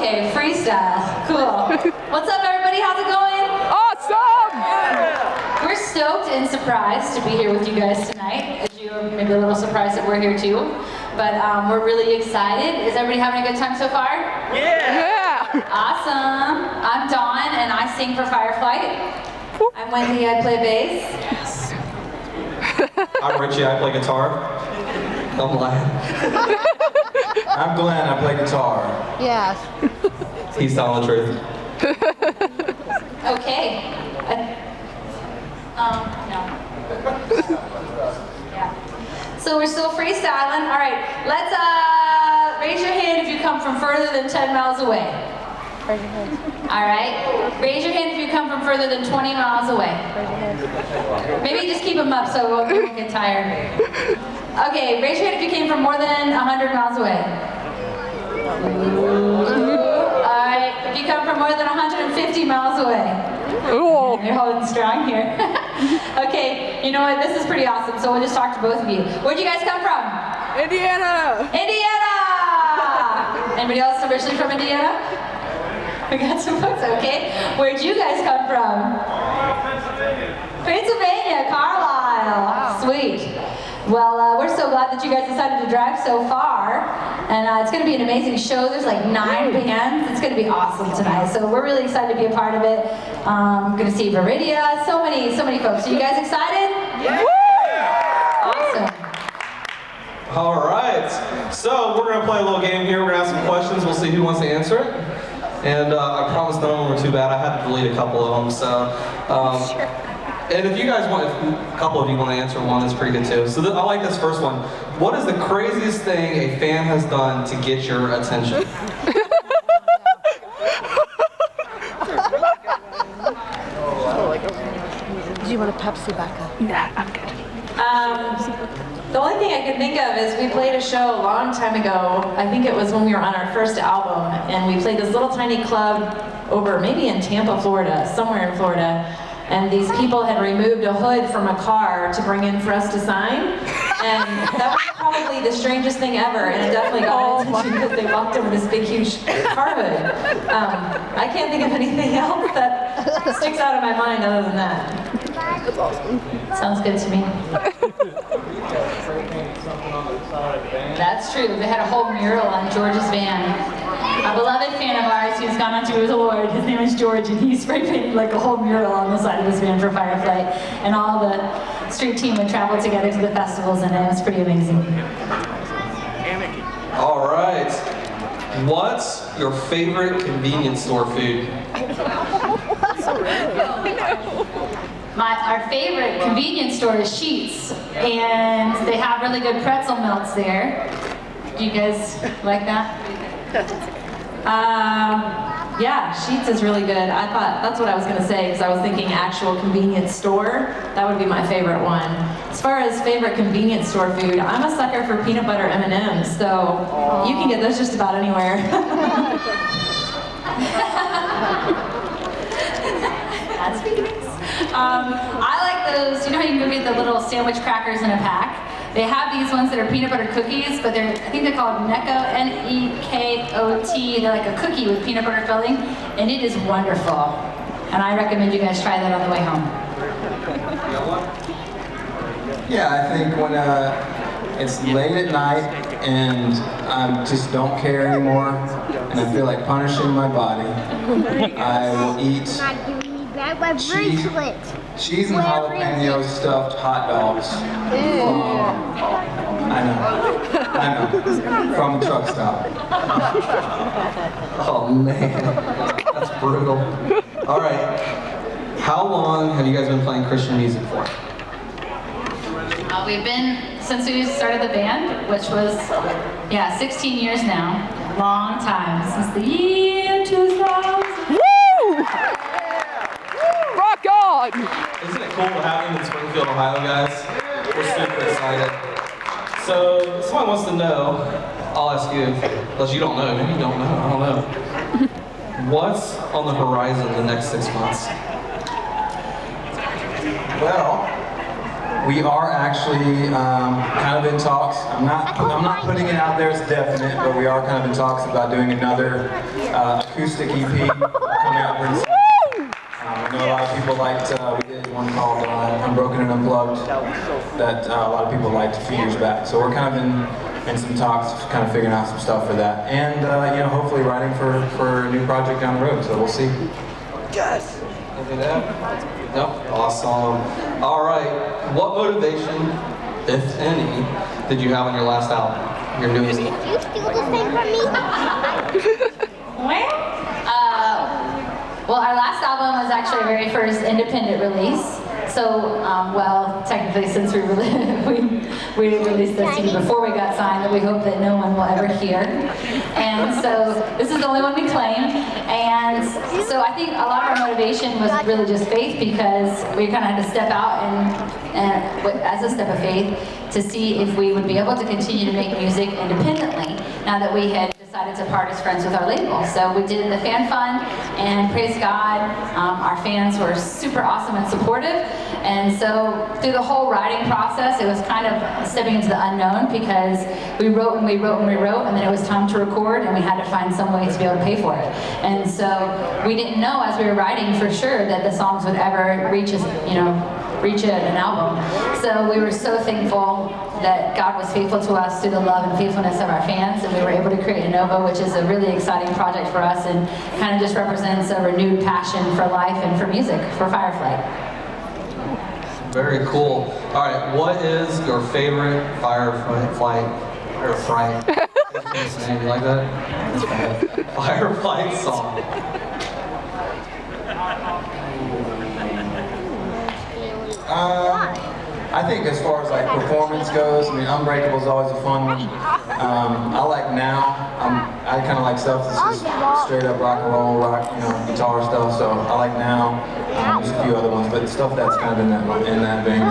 Okay, freestyle. Cool. What's up, everybody? How's it going? Awesome! We're stoked and surprised to be here with you guys tonight. As you are maybe a little surprised that we're here too. But we're really excited. Is everybody having a good time so far? Yeah! Awesome. I'm Dawn and I sing for Fireflight. I'm Wendy, I play bass. Yes. I'm Richie, I play guitar. I'm lying. I'm Glenn, I play guitar. Yes. He's telling the truth. Okay. No. Yeah. So we're still freestyling. All right, let's raise your hand if you come from further than 10 miles away. Raise your hand. All right. Raise your hand if you come from further than 20 miles away. Raise your hand. Maybe just keep them up so we won't get tired. Okay, raise your hand if you came from more than 100 miles away. All right, if you come from more than 150 miles away. Ooh. You're holding strong here. Okay, you know what? This is pretty awesome. So we'll just talk to both of you. Where'd you guys come from? Indiana! Indiana! Anybody else originally from Indiana? We got some folks, okay. Where'd you guys come from? Pennsylvania, Carlisle. Wow. Sweet. Well, we're so glad that you guys decided to drive so far. And it's going to be an amazing show. There's like 9 bands. It's going to be awesome tonight. So we're really excited to be a part of it. Going to see Viridia, so many folks. Are you guys excited? Yeah. Awesome. All right, so we're gonna play a little game here. We're gonna ask some questions. We'll see who wants to answer it. And I promise none of them were too bad. I had to delete a couple of them, so. And if you guys want, if a couple of you want to answer one, it's pretty good too. So I like this first one. What is the craziest thing a fan has done to get your attention? Do you want a Pepsi backup? Nah, I'm good. The only thing I can think of is we played a show a long time ago. I think it was when we were on our first album, and we played this little tiny club over maybe in Tampa, Florida, somewhere in Florida. And these people had removed a hood from a car to bring in for us to sign. And that was probably the strangest thing ever, and it definitely got my attention because they walked over this big, huge car hood. I can't think of anything else that sticks out of my mind other than that. That's awesome. Sounds good to me. That's true. They had a whole mural on George's van. A beloved fan of ours who's gone on to the Lord, his name is George, and he spray painted like a whole mural on the side of his van for Fireflight. And all the street team would travel together to the festivals, and it was pretty amazing. All right. What's your favorite convenience store food? Our favorite convenience store is Sheetz, and they have really good pretzel melts there. Do you guys like that? Yeah, Sheetz is really good. I thought that's what I was gonna say because I was thinking actual convenience store. That would be my favorite one. As far as favorite convenience store food, I'm a sucker for peanut butter M&Ms, so you can get those just about anywhere. That's nice. I like those, you know how you can go get the little sandwich crackers in a pack? They have these ones that are peanut butter cookies, but I think they're called Necco, N-E-K-O-T. They're like a cookie with peanut butter filling, and it is wonderful. And I recommend you guys try that on the way home. Yeah, I think when it's late at night and I just don't care anymore and I feel like punishing my body, I will eat cheese and jalapeno stuffed hot dogs from the truck stop. Oh man, that's brutal. All right. How long have you guys been playing Christian music for? We've been, since we started the band, which was, 16 years now. Long time, since the year 2000. Woo! Rock on! Isn't it cool to have you in Springfield, Ohio, guys? We're super excited. So, someone wants to know, I'll ask you, unless you don't know, maybe you don't know, I don't know. What's on the horizon the next 6 months? Well, We are actually kind of in talks. I'm not putting it out there as definite, but we are kind of in talks about doing another acoustic EP coming out pretty soon. I know a lot of people liked, we did one called Unbroken and Unplugged that a lot of people liked a few years back. So we're kind of in some talks, kind of figuring out some stuff for that. And you know, hopefully writing for a new project down the road, so we'll see. Yes! Look at that. Yep, awesome. All right, what motivation, if any, did you have on your last album? Your newest one? You steal the same from me? Well, our last album was actually our very first independent release. So, well, technically, since we released this CD before we got signed, that we hope that no one will ever hear. And so, this is the only one we claim. And so, I think a lot of our motivation was really just faith, because we kind of had to step out and as a step of faith to see if we would be able to continue to make music independently now that we had decided to part as friends with our label. So we did the fan fund, and praise God, our fans were super awesome and supportive. And so through the whole writing process, it was kind of stepping into the unknown, because we wrote and we wrote and we wrote, and then it was time to record, and we had to find some way to be able to pay for it. And so we didn't know as we were writing for sure that the songs would ever reach an album. So we were so thankful that God was faithful to us through the love and faithfulness of our fans, and we were able to create Nova, which is a really exciting project for us, and kind of just represents a renewed passion for life and for music, for Fireflight. Very cool. All right, what is your favorite Fireflight, or Fright? You like that? Fireflight song. I think as far as like performance goes, I mean, Unbreakable is always a fun one. I like Now. I kind of like stuff that's just straight up rock and roll, guitar stuff. So I like Now. There's a few other ones, but stuff that's kind of in that vein.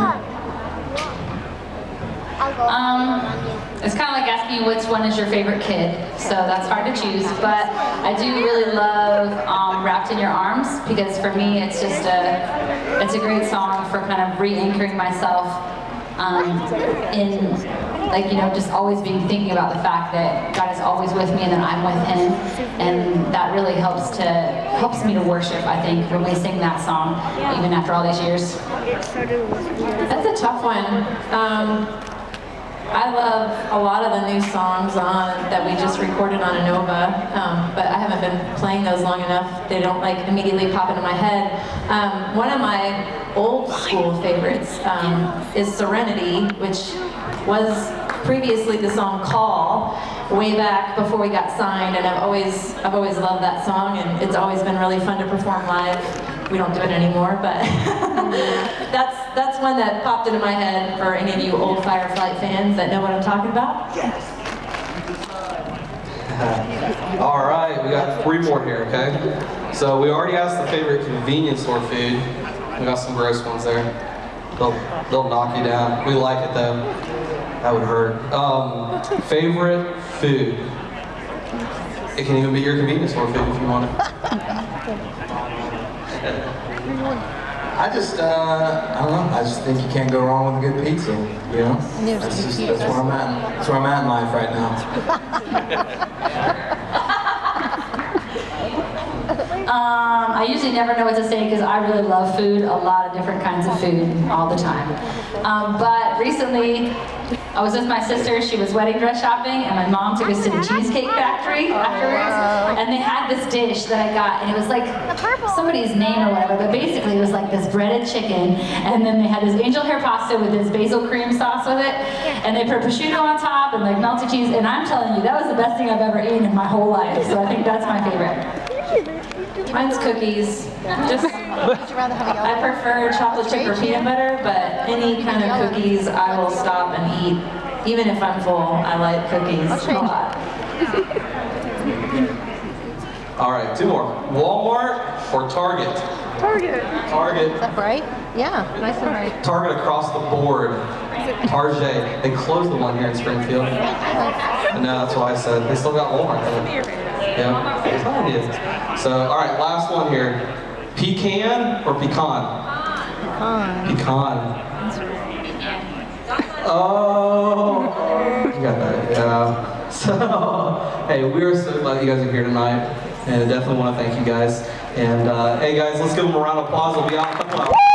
It's kind of like asking which one is your favorite kid, so that's hard to choose, but I do really love Wrapped in Your Arms, because for me it's just it's a great song for kind of re-anchoring myself in, like, just always being thinking about the fact that God is always with me and that I'm with Him, and that really helps me to worship, I think, when we sing that song, even after all these years. That's a tough one. I love a lot of the new songs that we just recorded on Nova, but I haven't been playing those long enough. They don't like immediately pop into my head. One of my old school favorites is Serenity, which was previously the song Call, way back before we got signed, and I've always loved that song, and it's always been really fun to perform live. We don't do it anymore, but that's one that popped into my head for any of you old Fireflight fans that know what I'm talking about. Yes. All right, we got 3 more here, okay? So we already asked the favorite convenience store food. We got some gross ones there. They'll knock you down. We like it though. That would hurt. Favorite food? It can even be your convenience store food if you want it. I don't know. I just think you can't go wrong with a good pizza. That's where I'm at. That's where I'm at in life right now. I usually never know what to say because I really love food, a lot of different kinds of food all the time. But recently, I was with my sister, she was wedding dress shopping, and my mom took us to the Cheesecake Factory afterwards, and they had this dish that I got, and it was like somebody's name or whatever, but basically it was like this breaded chicken, and then they had this angel hair pasta with this basil cream sauce with it, and they put prosciutto on top and like melted cheese, and I'm telling you, that was the best thing I've ever eaten in my whole life, so I think that's my favorite. Mine's cookies. I prefer chocolate chip or peanut butter, but any kind of cookies I will stop and eat. Even if I'm full, I like cookies a lot. All right, 2 more. Walmart or Target? Target. Is that right? Yeah, nice and right. Target across the board. Target. They closed the one here in Springfield. And now that's why I said they still got Walmart though. Yeah, it's not an idea. So, all right, last one here. Pecan or pecan? Pecan. Pecan. Oh, you got that, yeah. So, hey, we are so glad you guys are here tonight, and I definitely want to thank you guys. And hey guys, let's give them a round of applause. We'll be out in a couple hours.